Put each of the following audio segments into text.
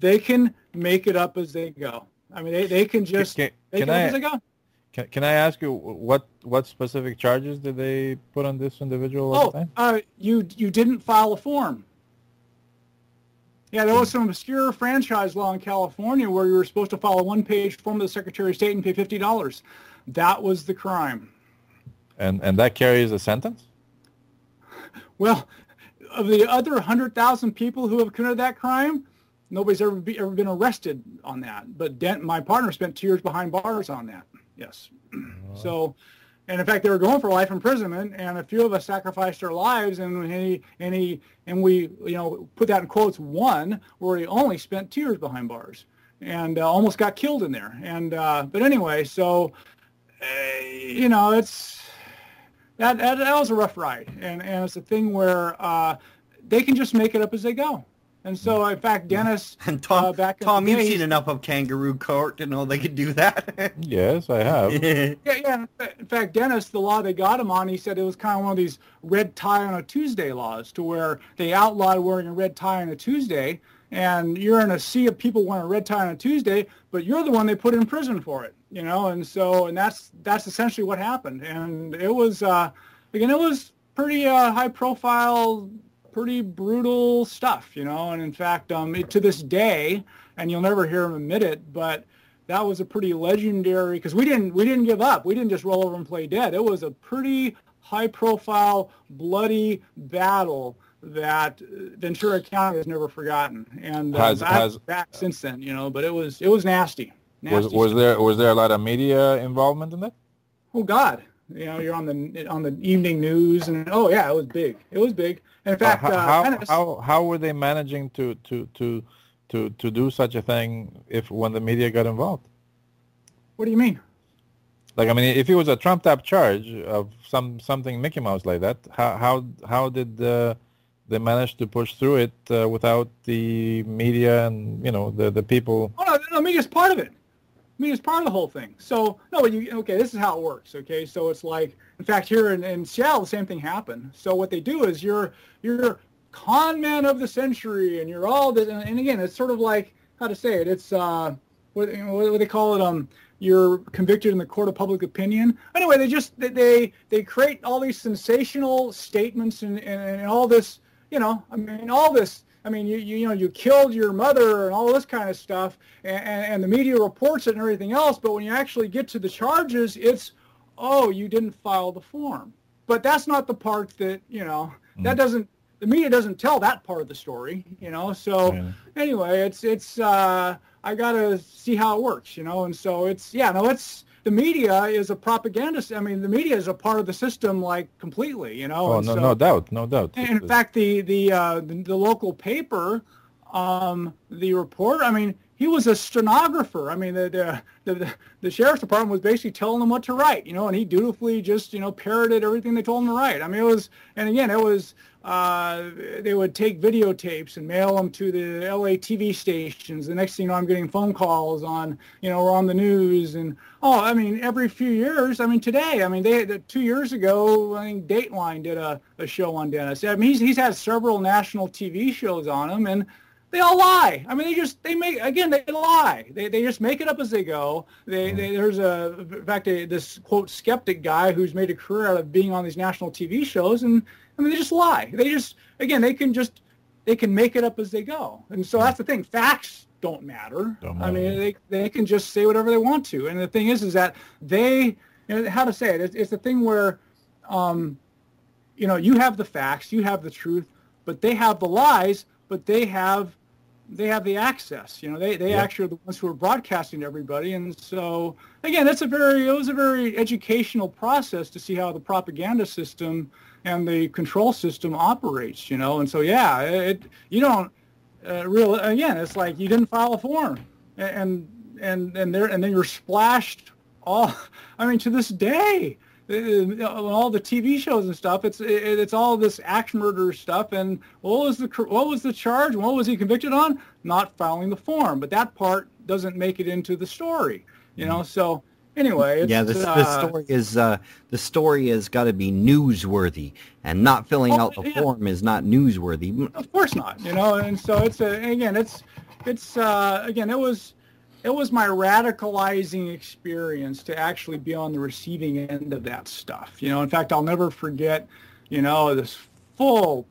they can make it up as they go. I mean, they can just make it up as they go. Can I ask you what specific charges did they put on this individual at the time? You didn't file a form. Yeah, there was some obscure franchise law in California where you were supposed to file a one-page form to the Secretary of State and pay $50. That was the crime. And that carries a sentence? Well, of the other 100,000 people who have committed that crime, nobody's ever been arrested on that. But my partner spent 2 years behind bars on that. Yes. So, and in fact, they were going for life imprisonment, and a few of us sacrificed our lives, and we, put that in quotes, won, where he only spent 2 years behind bars, and almost got killed in there. And but anyway, so it's that was a rough ride, and it's a thing where they can just make it up as they go. And so, in fact, Dennis... And Tom, you've seen enough of Kangaroo Court to know they could do that. Yes, I have. Yeah. In fact, Dennis, the law they got him on, he said it was kind of one of these red tie on a Tuesday laws, to where they outlawed wearing a red tie on a Tuesday, and you're in a sea of people wearing a red tie on a Tuesday, but you're the one they put in prison for it, and that's essentially what happened. And it was, it was pretty high profile, pretty brutal stuff, and in fact, to this day, and you'll never hear him admit it, but that was a pretty legendary, because we didn't give up. We didn't just roll over and play dead. It was a pretty high-profile, bloody battle that Ventura County has never forgotten, and has back since then, But it was nasty. Was there a lot of media involvement in that? Oh God. You're on the evening news, and it was big. It was big. And in fact, how were they managing to do such a thing when the media got involved? What do you mean? Like, I mean, if it was a trumped-up charge of something Mickey Mouse like that, how did they manage to push through it without the media and the people? Oh no, the media's part of it. It's part of the whole thing. So, this is how it works, okay? So it's like, in fact, here in Seattle, the same thing happened. So what they do is you're con man of the century, and you're all this, and again, it's sort of like, how to say it, it's, what do they call it, you're convicted in the court of public opinion. Anyway, they create all these sensational statements and all this, all this. I mean, you killed your mother and all this kind of stuff, and the media reports it and everything else. But when you actually get to the charges, it's, you didn't file the form. But that's not the part that the media doesn't tell that part of the story, So anyway, it's I gotta see how it works, and so the media is a propagandist. I mean, the media is a part of the system, like, completely, Oh, no doubt. And in fact, the local paper, the reporter, I mean, he was a stenographer. I mean, the sheriff's department was basically telling him what to write, and he dutifully just, parroted everything they told him to write. I mean, they would take videotapes and mail them to the LA TV stations. The next thing you know, I'm getting phone calls on, we're on the news. And, every few years, today, 2 years ago, I think Dateline did a show on Dennis. I mean, he's had several national TV shows on him, and they all lie. I mean, they lie. They just make it up as they go. There's this quote skeptic guy who's made a career out of being on these national TV shows, and they just lie. They can make it up as they go. And so that's the thing. Facts don't matter. I mean, they can just say whatever they want to. And the thing is that how to say it? It's a thing where, you have the facts, you have the truth, but they have the lies, but they have the access. They actually are the ones who are broadcasting to everybody. And so, again, it was a very educational process to see how the propaganda system and the control system operates, and so you don't it's like you didn't file a form, and then you're splashed all. To this day, all the TV shows and stuff, it's all this axe murder stuff. And what was the charge? What was he convicted on? Not filing the form, but that part doesn't make it into the story, So. Anyway, the story has got to be newsworthy, and not filling out the form is not newsworthy. Of course not, And so it's it's again, it was my radicalizing experience to actually be on the receiving end of that stuff. You know, in fact, I'll never forget, you know, this whole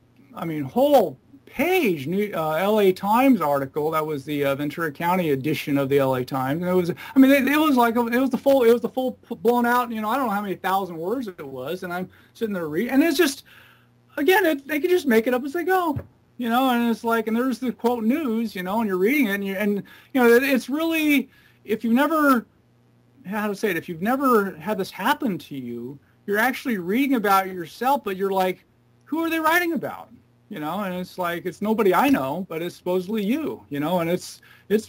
page LA Times article. That was the Ventura County edition of the LA Times. And it was, I mean, it was the full blown out, you know, I don't know how many thousand words it was. And I'm sitting there reading, and it's just, again, they could just make it up as they go. You know, and it's like, and there's the quote news, you know, and you're reading it, and you know, it's really, if you've never, how to say it, if you've never had this happen to you, you're actually reading about it yourself, but you're like, who are they writing about? You know, and it's like, it's nobody I know, but it's supposedly you, you know, and it's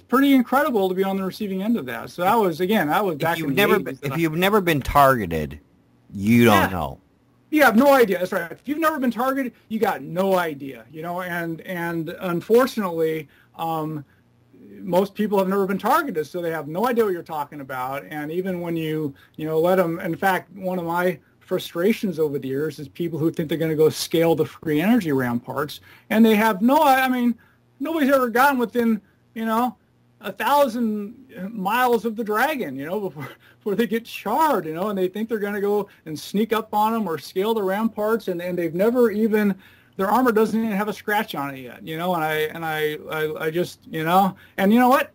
pretty incredible to be on the receiving end of that. So that was back in the 80s. If you've never been targeted, you don't know. You have no idea. That's right. If you've never been targeted, you got no idea, you know, and unfortunately, most people have never been targeted, so they have no idea what you're talking about. And even when you know, let them, in fact, one of my frustrations over the years is people who think they're going to go scale the free energy ramparts, and they have I mean, nobody's ever gotten within, you know, 1,000 miles of the dragon, you know, before they get charred, you know, and they think they're going to go and sneak up on them or scale the ramparts, and they've never even, their armor doesn't even have a scratch on it yet, you know, and I just, you know, and you know what?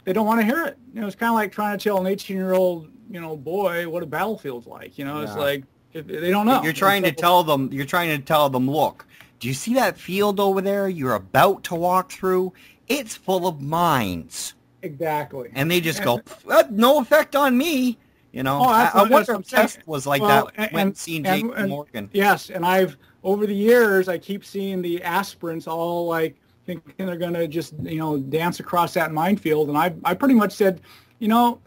They don't want to hear it. You know, it's kind of like trying to tell an 18-year-old, you know, boy what a battlefield's like, you know, It's like, if they don't know. You're trying to tell them, look, do you see that field over there you're about to walk through? It's full of mines. Exactly. And they just go, no effect on me. You know, I wonder if test was like that when seeing Jake Morgan. Yes, and over the years, I keep seeing the aspirants all like thinking they're going to just, you know, dance across that minefield. And I pretty much said, you know,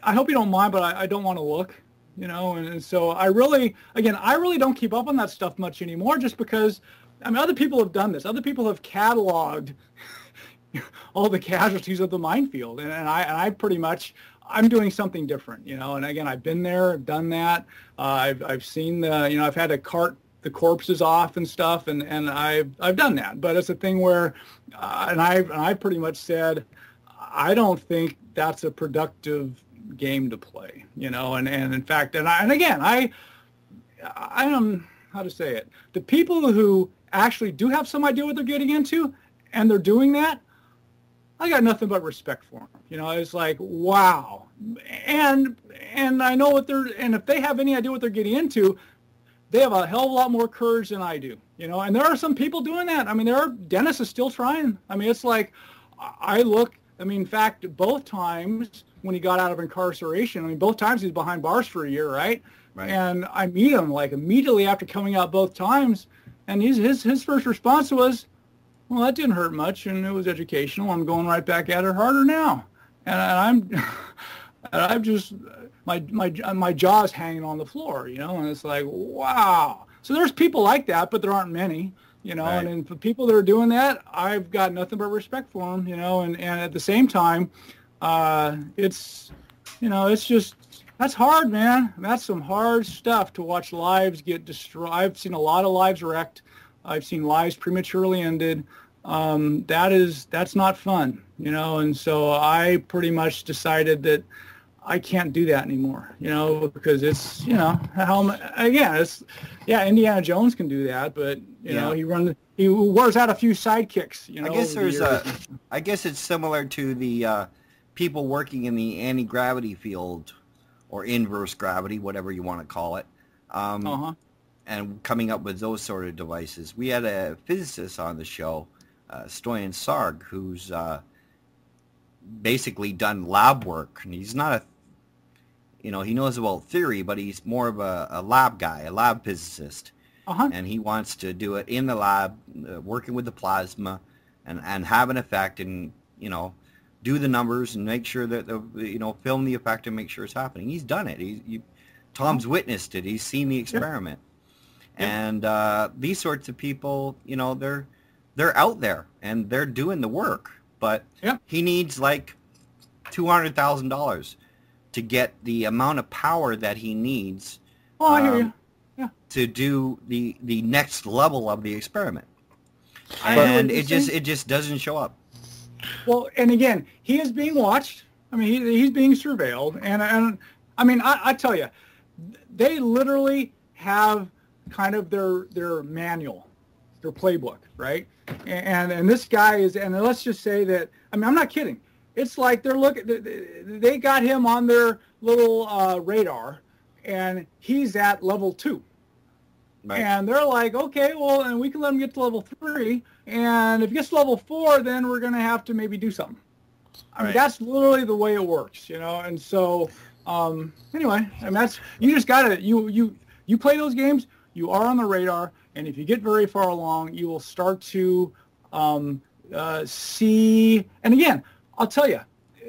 I hope you don't mind, but I don't want to look, you know. And so I really don't keep up on that stuff much anymore, just because, I mean, other people have done this. Other people have cataloged all the casualties of the minefield, and I pretty much, I'm doing something different, you know. And again, I've been there, done that. I've seen the, you know, I've had to cart the corpses off and stuff, and I've done that. But it's a thing where, and I pretty much said, I don't think that's a productive game to play, you know. And in fact, and again, I am, how to say it, the people who actually do have some idea what they're getting into, and they're doing that, I got nothing but respect for them. You know, it's like, wow. And I know what and if they have any idea what they're getting into, they have a hell of a lot more courage than I do, you know. And there are some people doing that. I mean, Dennis is still trying. I mean, it's like, in fact, both times when he got out of incarceration, I mean, both times he was behind bars for a year, right? And I meet him like immediately after coming out both times, and his first response was, well, that didn't hurt much, and it was educational. I'm going right back at it harder now, and I'm just, my jaw's hanging on the floor, you know. And it's like, wow. So there's people like that, but there aren't many, you know. Right. And for people that are doing that, I've got nothing but respect for them, you know. And at the same time, it's, you know, it's just, that's hard, man. That's some hard stuff to watch lives get destroyed. I've seen a lot of lives wrecked. I've seen lives prematurely ended. That's not fun, you know. And so I pretty much decided that I can't do that anymore, you know, because it's, you know, Indiana Jones can do that, but you know, he wears out a few sidekicks, you know. I guess it's similar to the people working in the anti-gravity field or inverse gravity, whatever you want to call it. And coming up with those sort of devices. We had a physicist on the show, Stoyan Sarg, who's basically done lab work. And he's not he knows about theory, but he's more of a lab guy, a lab physicist. And he wants to do it in the lab, working with the plasma, and have an effect, and, you know, do the numbers and make sure that, film the effect and make sure it's happening. He's done it. Tom's witnessed it. He's seen the experiment. And these sorts of people, you know, they're out there and they're doing the work, but he needs like $200,000 to get the amount of power that he needs I hear you. To do the next level of the experiment. And it just doesn't show up. Well, and again, he is being watched. I mean, he's being surveilled, and I mean, I tell you, they literally have kind of their manual, their playbook, right? And this guy is, and let's just say that, I mean, I'm not kidding. It's like they got him on their little radar, and he's at level 2. Right. And they're like, okay, well, and we can let him get to level 3, and if he gets to level 4, then we're going to have to maybe do something. I mean, that's literally the way it works, you know. And so, anyway, I mean, you just gotta you play those games. You are on the radar, and if you get very far along, you will start to see. And again, I'll tell you,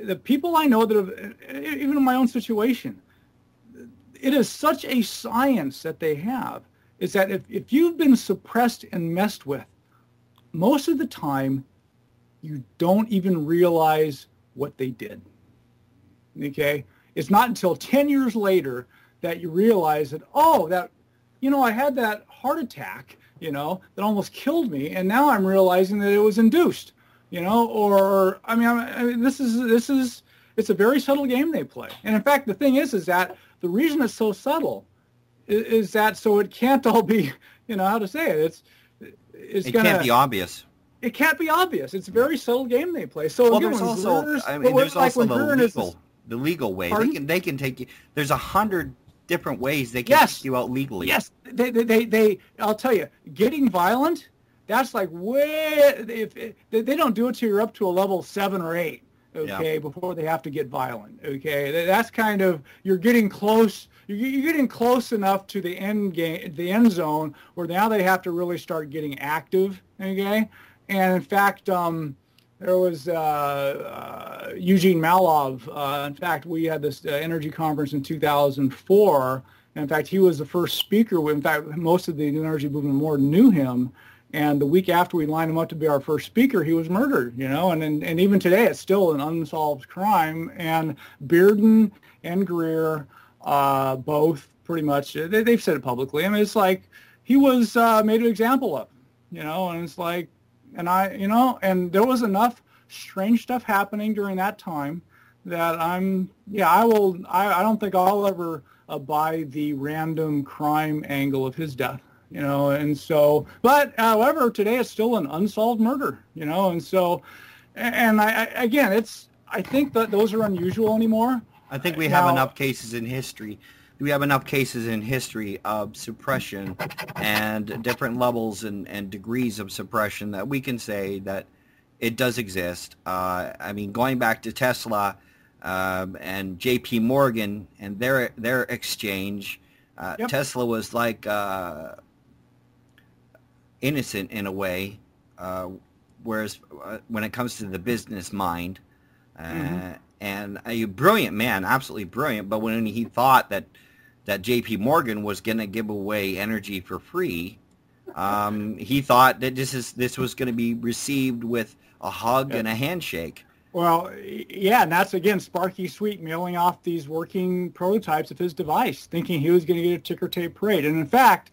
the people I know that have, even in my own situation, it is such a science that they have. Is that if you've been suppressed and messed with, most of the time, you don't even realize what they did. Okay? It's not until 10 years later that you realize that, oh, that, you know, I had that heart attack, you know, that almost killed me, and now I'm realizing that it was induced, you know, or, I mean, this is, it's a very subtle game they play. And in fact, the thing is that the reason it's so subtle is that so it can't all be, you know, how to say it, it can't be obvious. It can't be obvious. It's a very subtle game they play. So well, there's also, I mean, there's also the legal way. Pardon? They can take you. There's 100 different ways they can take you out legally. Yes, they. I'll tell you, getting violent. That's like way. If they don't do it till you're up to a level 7 or 8. Okay, before they have to get violent. Okay, that's kind of, you're getting close. You're getting close enough to the end game, the end zone, where now they have to really start getting active. Okay. And in fact, there was Eugene Malov. In fact, we had this energy conference in 2004. And in fact, he was the first speaker. In fact, most of the energy movement more knew him. And the week after we lined him up to be our first speaker, he was murdered. You know, and even today, it's still an unsolved crime. And Bearden and Greer, both pretty much, they've said it publicly. I mean, it's like he was made an example of. You know, and it's like. And and there was enough strange stuff happening during that time that I don't think I'll ever buy the random crime angle of his death, you know, and so, but however, today it's still an unsolved murder, you know, and so, and I think that those are unusual anymore. I think we have enough cases in history. We have enough cases in history of suppression and different levels and degrees of suppression that we can say that it does exist. I mean, going back to Tesla and J.P. Morgan and their exchange, Tesla was like innocent in a way, whereas when it comes to the business mind, and a brilliant man, absolutely brilliant, but when he thought that J.P. Morgan was going to give away energy for free, he thought that this was going to be received with a hug and a handshake. Well, yeah, and that's, again, Sparky Sweet mailing off these working prototypes of his device, thinking he was going to get a ticker tape parade. And in fact,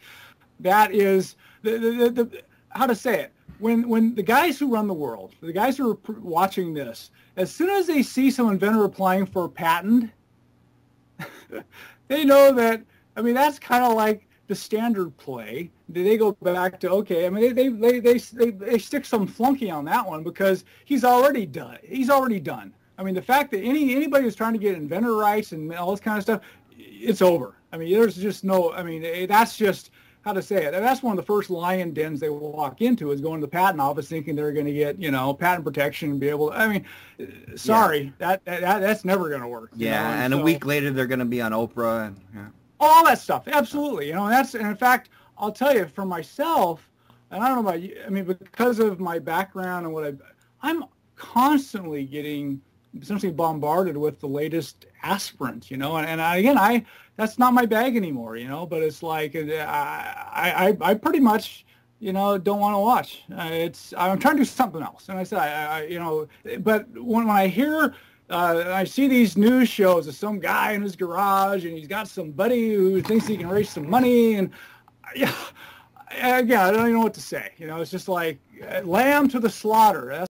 that is the how to say it. When the guys who run the world, the guys who are watching this, as soon as they see some inventor applying for a patent, they know that, I mean, that's kind of like the standard play. They go back to, okay, I mean, they stick some flunky on that one because he's already done. I mean, the fact that anybody who's trying to get inventor rights and all this kind of stuff, it's over. I mean, there's just no, I mean, that's just, how to say it. And that's one of the first lion dens they will walk into, is going to the patent office thinking they're going to get, you know, patent protection and be able to, I mean, sorry, that's never going to work. Yeah, and so, a week later they're going to be on Oprah. And, all that stuff, absolutely. You know, and in fact, I'll tell you, for myself, and I don't know about you, I mean, because of my background and what I'm constantly getting essentially bombarded with the latest aspirant, you know, and again, that's not my bag anymore, you know, but it's like, I pretty much, you know, don't want to watch. I'm trying to do something else. And I said, you know, but when I hear, I see these news shows of some guy in his garage and he's got some buddy who thinks he can raise some money, and again, I don't even know what to say. You know, it's just like lamb to the slaughter.